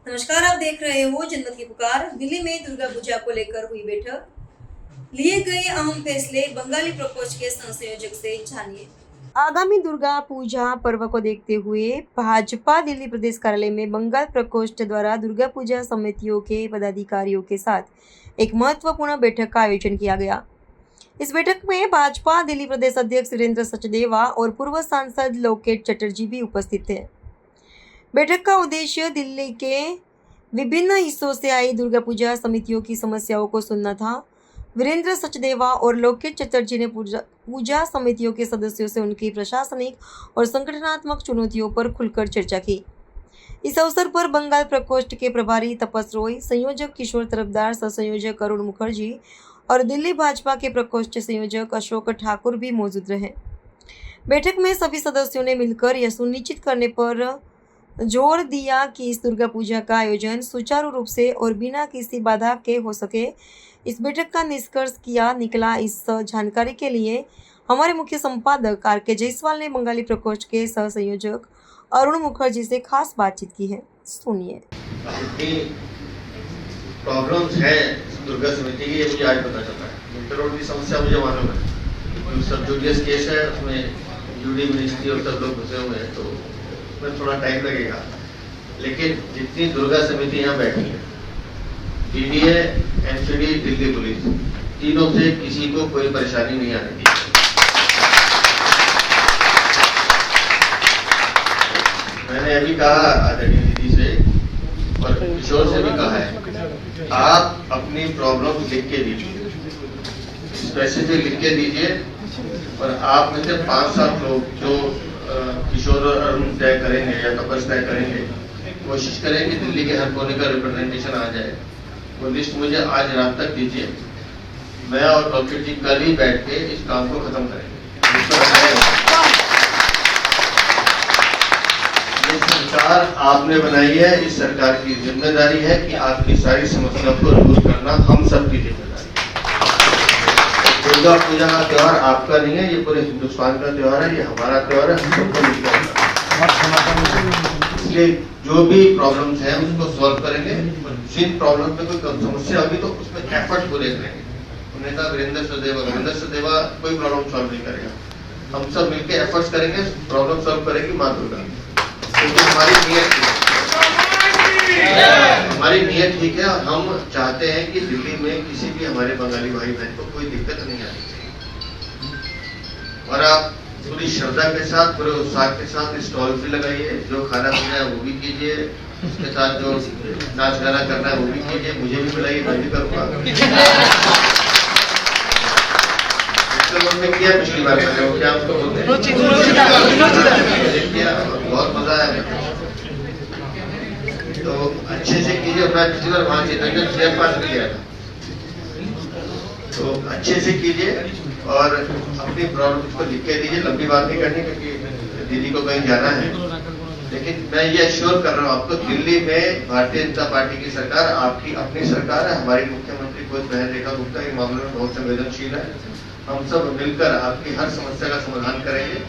नमस्कार, आप देख रहे हो जनमत की पुकार। दिल्ली में दुर्गा पूजा को लेकर हुई बैठक, लिए गए अहम फैसले, बंगाली प्रकोष्ठ के संयोजक से जानिए। आगामी दुर्गा पूजा पर्व को देखते हुए भाजपा दिल्ली प्रदेश कार्यालय में बंगाल प्रकोष्ठ द्वारा दुर्गा पूजा समितियों के पदाधिकारियों के साथ एक महत्वपूर्ण बैठक का आयोजन किया गया। इस बैठक में भाजपा दिल्ली प्रदेश अध्यक्ष वीरेंद्र सचदेवा और पूर्व सांसद लोकेट चटर्जी भी उपस्थित थे। बैठक का उद्देश्य दिल्ली के विभिन्न हिस्सों से आई दुर्गा पूजा समितियों की समस्याओं को सुनना था। वीरेंद्र सचदेवा और लोकेट चटर्जी ने पूजा समितियों के सदस्यों से उनकी प्रशासनिक और संगठनात्मक चुनौतियों पर खुलकर चर्चा की। इस अवसर पर बंगाल प्रकोष्ठ के प्रभारी तपस रॉय, संयोजक किशोर तरफदार, सहसंयोजक अरुण मुखर्जी और दिल्ली भाजपा के प्रकोष्ठ संयोजक अशोक ठाकुर भी मौजूद रहे। बैठक में सभी सदस्यों ने मिलकर यह सुनिश्चित करने पर जोर दिया कि इस दुर्गा पूजा का आयोजन सुचारू रूप से और बिना किसी बाधा के हो सके। इस बैठक का निष्कर्ष क्या निकला, इस जानकारी के लिए हमारे मुख्य संपादक आर.के. जायसवाल ने बंगाली प्रकोष्ठ के सह संयोजक अरुण मुखर्जी से खास बातचीत की है। सुनिए। प्रॉब्लम्स है दुर्गा समिति की, ये मुझे आज पता चला है। इंटररोड की समस्या मुझे मालूम है, सब जुडियस केस है, उसमें यूडी मिनिस्ट्री और सब लोग घुसे हुए हैं, तो उसमें थोड़ा टाइम लगेगा। लेकिन जितनी दुर्गा समिति यहाँ बैठी है, डीडीए, एमसीडी, दिल्ली पुलिस, तीनों से किसी को कोई परेशानी नहीं आने दी। मैंने अभी कहा आदरणीय दीदी से और किशोर से भी कहा है, आप अपनी प्रॉब्लम लिख के दीजिए, स्पेसिफिक लिख के दीजिए, और आप में से 5-7 लोग जो किशोर और अरुण तय करेंगे या तपस तय करेंगे, कोशिश करेंगे दिल्ली के हर कोने का रिप्रेजेंटेशन आ जाए। वो लिस्ट मुझे आज रात तक दीजिए, मैं और डॉक्टर जी कल ही बैठ के इस काम को खत्म करेंगे। ये सरकार आपने बनाई है, इस सरकार की जिम्मेदारी है कि आपकी सारी समस्या को दूर करना हम सबकी जिम्मेदारी है। दुर्गा पूजा का त्योहार आपका नहीं है, ये पूरे हिंदुस्तान का त्योहार है, ये हमारा त्योहार है, हम सबको मिलकर। इसलिए जो भी प्रॉब्लम्स हैं उसको सॉल्व करेंगे, और जिन प्रॉब्लम पे कोई समस्या होगी तो उसमें एफर्ट पूरे करेंगे। उन्होंने कहा वीरेंद्र सचदेवा कोई प्रॉब्लम सॉल्व नहीं करेगा, हम सब मिलकर एफर्ट्स करेंगे, प्रॉब्लम सॉल्व करेगी माँ दुर्गा। क्योंकि हमारी नीयत ठीक है, और हम चाहते हैं कि दिल्ली में किसी भी हमारे बंगाली भाई बहन को कोई दिक्कत नहीं आनी चाहिए। और आप पूरी श्रद्धा के साथ, पूरे उत्साह के साथ स्टॉल भी लगाइए, जो खाना पीना है वो भी कीजिए, उसके साथ जो नाच गाना करना है वो भी कीजिए, मुझे भी बुलाइए, मैं भी करूँगा। किया पिछली बार क्या उसको बोलते हैं, बहुत मजा आया। तो अच्छे से कीजिए, मैं पिछली बार वहां चेयर पास भी गया था, तो अच्छे से कीजिए और अपनी प्रॉब्लम को लिख के दीजिए। लंबी बात नहीं करनी क्योंकि दीदी को कहीं जाना है, लेकिन मैं ये अश्योर कर रहा हूँ आपको, दिल्ली में भारतीय जनता पार्टी की सरकार आपकी अपनी सरकार है। हमारी मुख्यमंत्री खुद बहन रेखा गुप्ता इस मामले में बहुत संवेदनशील है। हम सब मिलकर आपकी हर समस्या का समाधान करेंगे।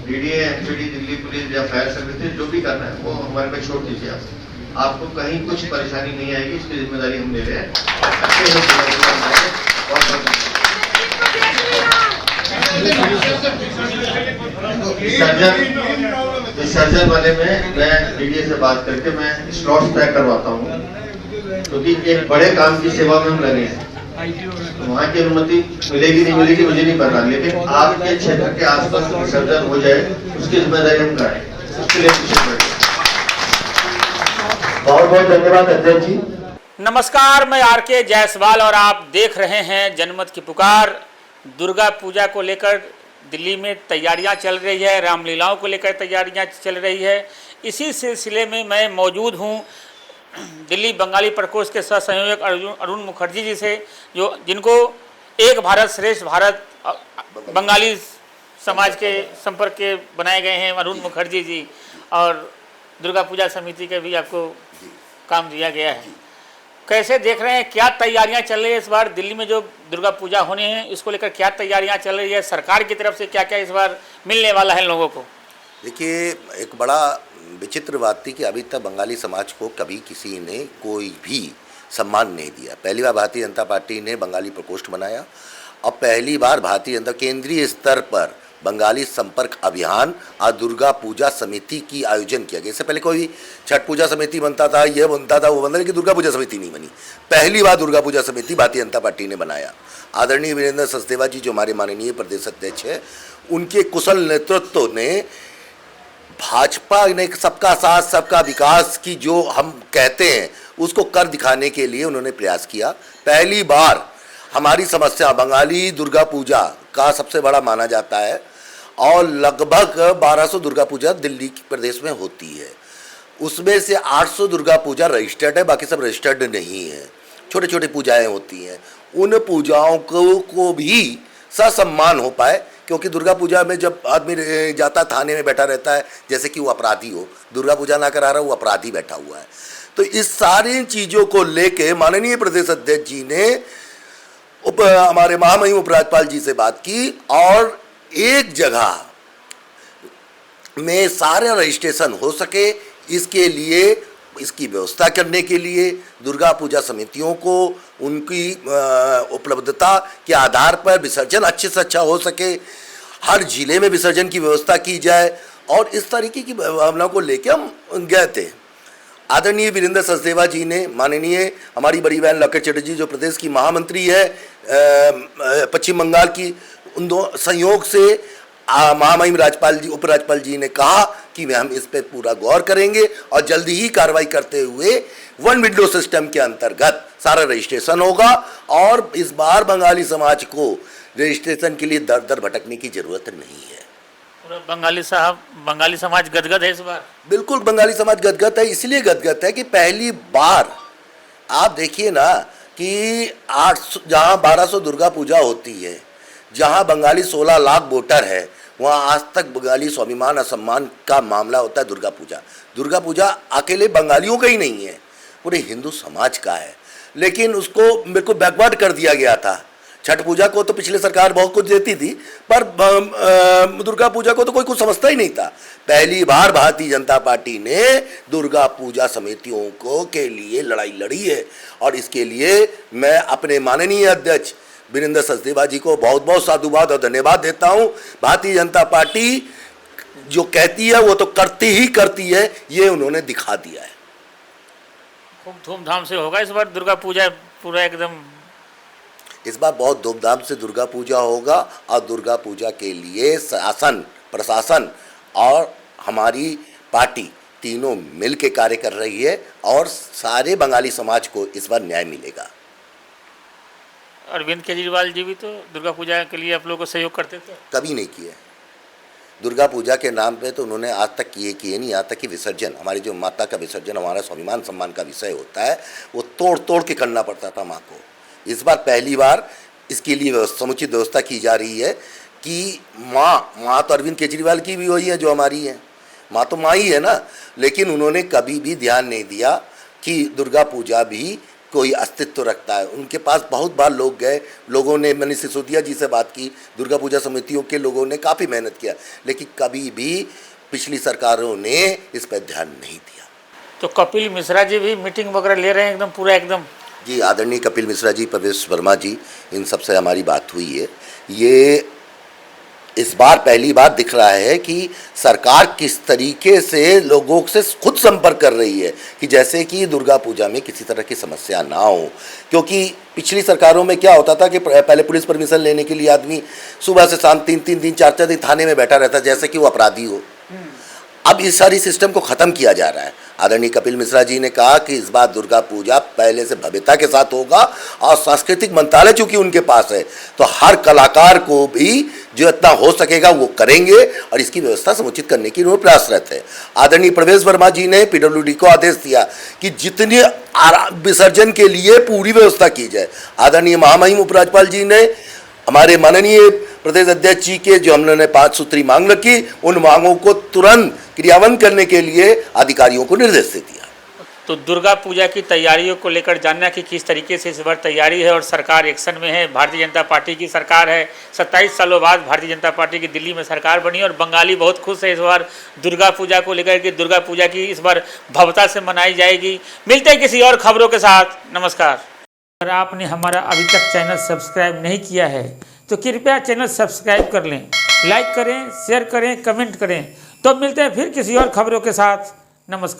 डीडीए, एमसीडी, दिल्ली पुलिस या फायर सर्विसेज जो भी करना है वो हमारे पे छोड़ दीजिए। आपको कहीं कुछ परेशानी नहीं आएगी, इसकी जिम्मेदारी हम ले रहे हैं। विसर्जन वाले में मैं डीडीए से बात करके मैं स्लॉट्स तय करवाता हूँ, क्योंकि एक बड़े काम की सेवा में हम लगे हैं। तो वहाँ की अनुमति मिलेगी नहीं मिलेगी मुझे नहीं पता, लेकिन आपके क्षेत्र के आसपास विसर्जन हो जाए उसकी जिम्मेदारी हम कराएंगे। उसके लिए बहुत बहुत धन्यवाद अध्यक्ष जी। नमस्कार, मैं आर.के. जायसवाल और आप देख रहे हैं जनमत की पुकार। दुर्गा पूजा को लेकर दिल्ली में तैयारियां चल रही है, रामलीलाओं को लेकर तैयारियां चल रही है। इसी सिलसिले में मैं मौजूद हूं दिल्ली बंगाली प्रकोष्ठ के सह संयोजक अरुण मुखर्जी जी से, जिनको एक भारत श्रेष्ठ भारत बंगाली समाज के संपर्क के बनाए गए हैं अरुण मुखर्जी जी, और दुर्गा पूजा समिति के भी आपको काम दिया गया है। कैसे देख रहे हैं, क्या तैयारियां चल रही है इस बार दिल्ली में जो दुर्गा पूजा होने हैं, इसको लेकर क्या तैयारियां चल रही है, सरकार की तरफ से क्या क्या इस बार मिलने वाला है लोगों को? देखिए, एक बड़ा विचित्र बात थी कि अभी तक बंगाली समाज को कभी किसी ने कोई भी सम्मान नहीं दिया। पहली बार भारतीय जनता पार्टी ने बंगाली प्रकोष्ठ बनाया। अब पहली बार भारतीय जनता केंद्रीय स्तर पर बंगाली संपर्क अभियान और दुर्गा पूजा समिति की आयोजन किया गया। इससे पहले कोई छठ पूजा समिति बनता था, यह बनता था, वो बनता, लेकिन दुर्गा पूजा समिति नहीं बनी। पहली बार दुर्गा पूजा समिति भारतीय जनता पार्टी ने बनाया। आदरणीय वीरेंद्र सचदेवा जी जो हमारे माननीय प्रदेश अध्यक्ष है, उनके कुशल नेतृत्व ने भाजपा ने सबका साथ सबका विकास की जो हम कहते हैं उसको कर दिखाने के लिए उन्होंने प्रयास किया। पहली बार हमारी समस्या बंगाली दुर्गा पूजा का सबसे बड़ा माना जाता है और लगभग 1200 दुर्गा पूजा दिल्ली प्रदेश में होती है। उसमें से 800 दुर्गा पूजा रजिस्टर्ड है, बाकी सब रजिस्टर्ड नहीं है। छोटे छोटे पूजाएं होती हैं। उन पूजाओं को भी ससम्मान हो पाए, क्योंकि दुर्गा पूजा में जब आदमी जाता थाने में बैठा रहता है जैसे कि वो अपराधी हो, दुर्गा पूजा ना करा रहा वो अपराधी बैठा हुआ है। तो इस सारी चीज़ों को लेके माननीय प्रदेश अध्यक्ष जी ने हमारे महामहिम उपराज्यपाल जी से बात की और एक जगह में सारा रजिस्ट्रेशन हो सके इसके लिए, इसकी व्यवस्था करने के लिए दुर्गा पूजा समितियों को उनकी उपलब्धता के आधार पर विसर्जन अच्छे से अच्छा हो सके, हर जिले में विसर्जन की व्यवस्था की जाए और इस तरीके की भावनाओं को लेकर हम गए थे। आदरणीय वीरेंद्र सचदेवा जी ने, माननीय हमारी बड़ी बहन लकेट चटर्जी जो प्रदेश की महामंत्री है पश्चिम बंगाल की, उन दो संयोग से महामहिम राज्यपाल जी उपराज्यपाल जी ने कहा कि हम इस पर पूरा गौर करेंगे और जल्दी ही कार्रवाई करते हुए वन विंडो सिस्टम के अंतर्गत सारा रजिस्ट्रेशन होगा और इस बार बंगाली समाज को रजिस्ट्रेशन के लिए दर दर भटकने की जरूरत नहीं है। बंगाली समाज गदगद है इस बार। बिल्कुल बंगाली समाज गदगद है, इसलिए गदगद है कि पहली बार आप देखिए ना कि जहाँ 1200 दुर्गा पूजा होती है, जहाँ बंगाली 16 लाख वोटर है, वहाँ आज तक बंगाली स्वाभिमान असम्मान का मामला होता है। दुर्गा पूजा अकेले बंगालियों का ही नहीं है, पूरे हिंदू समाज का है, लेकिन उसको मेरे को बैकवर्ड कर दिया गया था। छठ पूजा को तो पिछले सरकार बहुत कुछ देती थी, पर दुर्गा पूजा को तो कोई कुछ समझता ही नहीं था। पहली बार भारतीय जनता पार्टी ने दुर्गा पूजा समितियों को के लिए लड़ाई लड़ी है और इसके लिए मैं अपने माननीय अध्यक्ष वीरेंद्र सचदेवा जी को बहुत बहुत साधुवाद और धन्यवाद देता हूं। भारतीय जनता पार्टी जो कहती है वो तो करती ही करती है, ये उन्होंने दिखा दिया है। खूब धूमधाम से होगा इस बार दुर्गा पूजा, पूरा एकदम इस बार बहुत धूमधाम से दुर्गा पूजा होगा और दुर्गा पूजा के लिए शासन, प्रशासन और हमारी पार्टी तीनों मिल के कार्य कर रही है और सारे बंगाली समाज को इस बार न्याय मिलेगा। अरविंद केजरीवाल जी भी तो दुर्गा पूजा के लिए आप लोगों को सहयोग करते थे। कभी नहीं किए। दुर्गा पूजा के नाम पे तो उन्होंने आज तक किए नहीं। यहाँ तक कि विसर्जन, हमारी जो माता का विसर्जन हमारा स्वाभिमान सम्मान का विषय होता है, वो तोड़ तोड़ के करना पड़ता था माँ को। इस बार पहली बार इसके लिए समुचित व्यवस्था की जा रही है कि माँ तो अरविंद केजरीवाल की भी वही है जो हमारी है, माँ तो माँ ही है ना, लेकिन उन्होंने कभी भी ध्यान नहीं दिया कि दुर्गा पूजा भी कोई अस्तित्व रखता है। उनके पास बहुत बार लोग गए, लोगों ने, मैंने सिसोदिया जी से बात की, दुर्गा पूजा समितियों के लोगों ने काफ़ी मेहनत किया, लेकिन कभी भी पिछली सरकारों ने इस पर ध्यान नहीं दिया। तो कपिल मिश्रा जी भी मीटिंग वगैरह ले रहे हैं एकदम पूरा एकदम। जी, आदरणीय कपिल मिश्रा जी, प्रवेश वर्मा जी, इन सब से हमारी बात हुई है। ये इस बार पहली बार दिख रहा है कि सरकार किस तरीके से लोगों से खुद संपर्क कर रही है कि जैसे कि दुर्गा पूजा में किसी तरह की समस्या ना हो। क्योंकि पिछली सरकारों में क्या होता था कि पहले पुलिस परमिशन लेने के लिए आदमी सुबह से शाम 3-3 दिन 4-4 दिन थाने में बैठा रहता जैसे कि वो अपराधी हो। अब इस सारी सिस्टम को ख़त्म किया जा रहा है। आदरणीय कपिल मिश्रा जी ने कहा कि इस बार दुर्गा पूजा पहले से भव्यता के साथ होगा और सांस्कृतिक मंत्रालय चूँकि उनके पास है तो हर कलाकार को भी जो इतना हो सकेगा वो करेंगे और इसकी व्यवस्था समुचित करने की उन्होंने प्रयासरत है। आदरणीय प्रवेश वर्मा जी ने PWD को आदेश दिया कि जितने विसर्जन के लिए पूरी व्यवस्था की जाए। आदरणीय महामहिम उपराज्यपाल जी ने हमारे माननीय प्रदेश अध्यक्ष जी के जो हमने 5 सूत्री मांग रखी, उन मांगों को तुरंत क्रियान्वयन करने के लिए अधिकारियों को निर्देश दे दिया। तो दुर्गा पूजा की तैयारियों को लेकर जानना कि किस तरीके से इस बार तैयारी है और सरकार एक्शन में है। भारतीय जनता पार्टी की सरकार है, 27 सालों बाद भारतीय जनता पार्टी की दिल्ली में सरकार बनी और बंगाली बहुत खुश है इस बार दुर्गा पूजा को लेकर कि दुर्गा पूजा की इस बार भव्यता से मनाई जाएगी। मिलते हैं किसी और खबरों के साथ। नमस्कार। अगर आपने हमारा अभी तक चैनल सब्सक्राइब नहीं किया है तो कृपया चैनल सब्सक्राइब कर लें, लाइक करें, शेयर करें, कमेंट करें। तो मिलते हैं फिर किसी और खबरों के साथ। नमस्कार।